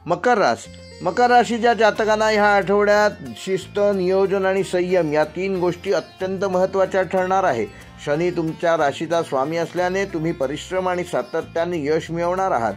मकर राशीच्या जातकांना ह्या आठवड्यात शिस्त, नियोजन आणि संयम या 3 गोष्टी अत्यंत महत्त्वाच्या ठरणार आहे. शनी तुमच्या राशीचा स्वामी असल्याने तुम्ही परिश्रम आणि सातत्याने यश मिळवणार आहात.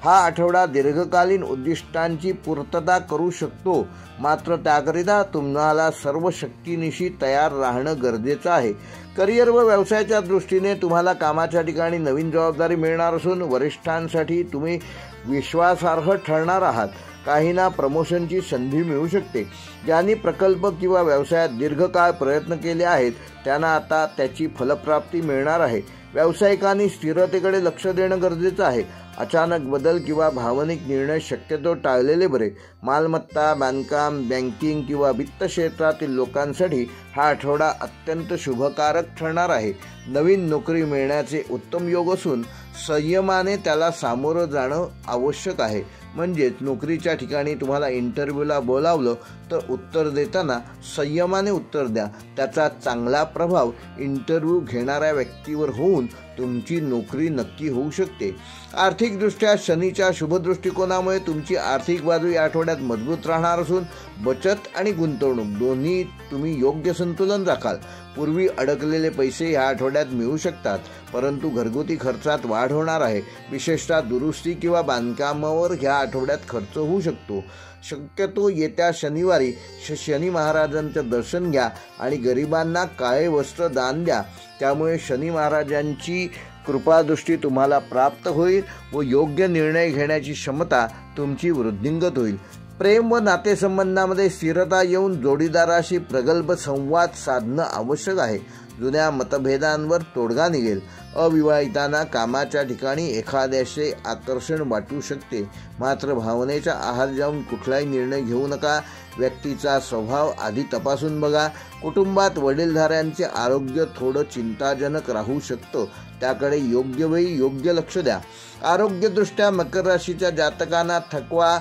हा आठवडा दीर्घकालीन उद्दिष्टांची पूर्तता करू शकतो, मात्र त्याकरिता तुम्हाला सर्व शक्तीनिशी तयार राहणं गरजेचं आहे. करिअर व व्यवसायाच्या दृष्टीने तुम्हाला कामाच्या ठिकाणी नवीन जबाबदारी मिळणार असून वरिष्ठांसाठी तुम्ही विश्वासार्ह ठरणार आहात. काहींना प्रमोशनची संधी मिळू शकते. ज्यांनी प्रकल्प किंवा व्यवसायात दीर्घकाळ प्रयत्न केले आहेत त्यांना आता त्याची फलप्राप्ती मिळणार आहे. व्यावसायिकांनी स्थिरतेकडे लक्ष देणं गरजेचं आहे. अचानक बदल किंवा भावनिक निर्णय शक्यतो टाळलेले बरे. मालमत्ता, बांधकाम, बँकिंग किंवा वित्त क्षेत्रातील लोकांसाठी हा आठवडा अत्यंत शुभकारक ठरणार आहे. नवीन नोकरी मिळण्याचे उत्तम योग असून संयमाने त्याला सामोरं जाणं आवश्यक आहे. म्हणजेच नोकरीच्या ठिकाणी तुम्हाला इंटरव्ह्यूला बोलावलं तर उत्तर देताना संयमाने उत्तर द्या. त्याचा चांगला प्रभाव इंटरव्ह्यू घेणाऱ्या व्यक्तीवर होऊन तुमची नोकरी नक्की होऊ शकते. आर्थिकदृष्ट्या शनीच्या शुभदृष्टिकोनामुळे तुमची आर्थिक बाजू या आठवड्यात मजबूत राहणार असून बचत आणि गुंतवणूक दोन्ही तुम्ही योग्य संतुलन राखाल. पूर्वी अडकलेले पैसे या आठवड्यात मिळू शकतात, परंतु घरगुती खर्चात वाढ होणार आहे. विशेषतः दुरुस्ती किंवा बांधकामावर ह्या आठवड्यात खर्च होऊ शकतो. शक्यतो येत्या शनिवारी शनी महाराजांचं दर्शन घ्या आणि गरिबांना काळे वस्त्र दान द्या. त्यामुळे शनी महाराजांची कृपादृष्टी तुम्हाला प्राप्त होईल व योग्य निर्णय घेण्याची क्षमता तुमची वृद्धिंगत होईल. प्रेम व नातेसंबंधामध्ये स्थिरता येऊन जोडीदाराशी प्रगल्भ संवाद साधणं आवश्यक आहे. जुन्या मतभेदांवर तोडगा निघेल. अविवाहितांना कामाच्या ठिकाणी एखाद्याचे आकर्षण वाटू शकते, मात्र भावनेच्या आहार जाऊन कुठलाही निर्णय घेऊ नका. व्यक्तीचा स्वभाव आधी तपासून बघा. कुटुंबात वडीलधाऱ्यांचे आरोग्य थोडं चिंताजनक राहू शकतं, त्याकडे योग्य वेळी योग्य लक्ष द्या. आरोग्यदृष्ट्या मकर राशीच्या जातकांना थकवा,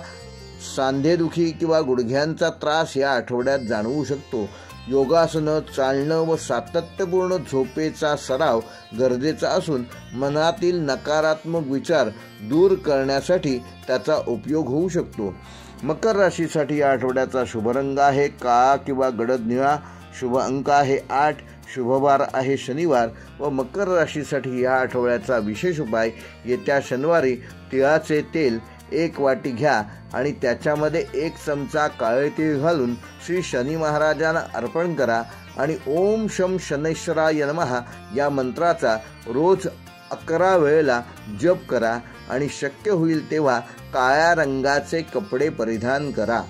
सांधेदुखी किंवा गुडघ्यांचा त्रास या आठवड्यात जाणवू शकतो. योगासनं, चालणं व सातत्यपूर्ण झोपेचा सराव गरजेचा असून मनातील नकारात्मक विचार दूर करण्यासाठी त्याचा उपयोग होऊ शकतो. मकर राशीसाठी या आठवड्याचा शुभ रंग आहे काळा किंवा गडद निळा. शुभ अंक आहे 8. शुभवार आहे शनिवार. व मकर राशीसाठी या आठवड्याचा विशेष उपाय, येत्या शनिवारी तिळाचे तेल 1 वाटी घ्या आणि त्याच्यामध्ये 1 चमचा काळे तीळ घालून श्री शनी महाराजांना अर्पण करा आणि ओम शम शनैश्वराय नमः या मंत्राचा रोज 11 वेळेला जप करा आणि शक्य होईल तेव्हा काळ्या रंगाचे कपडे परिधान करा.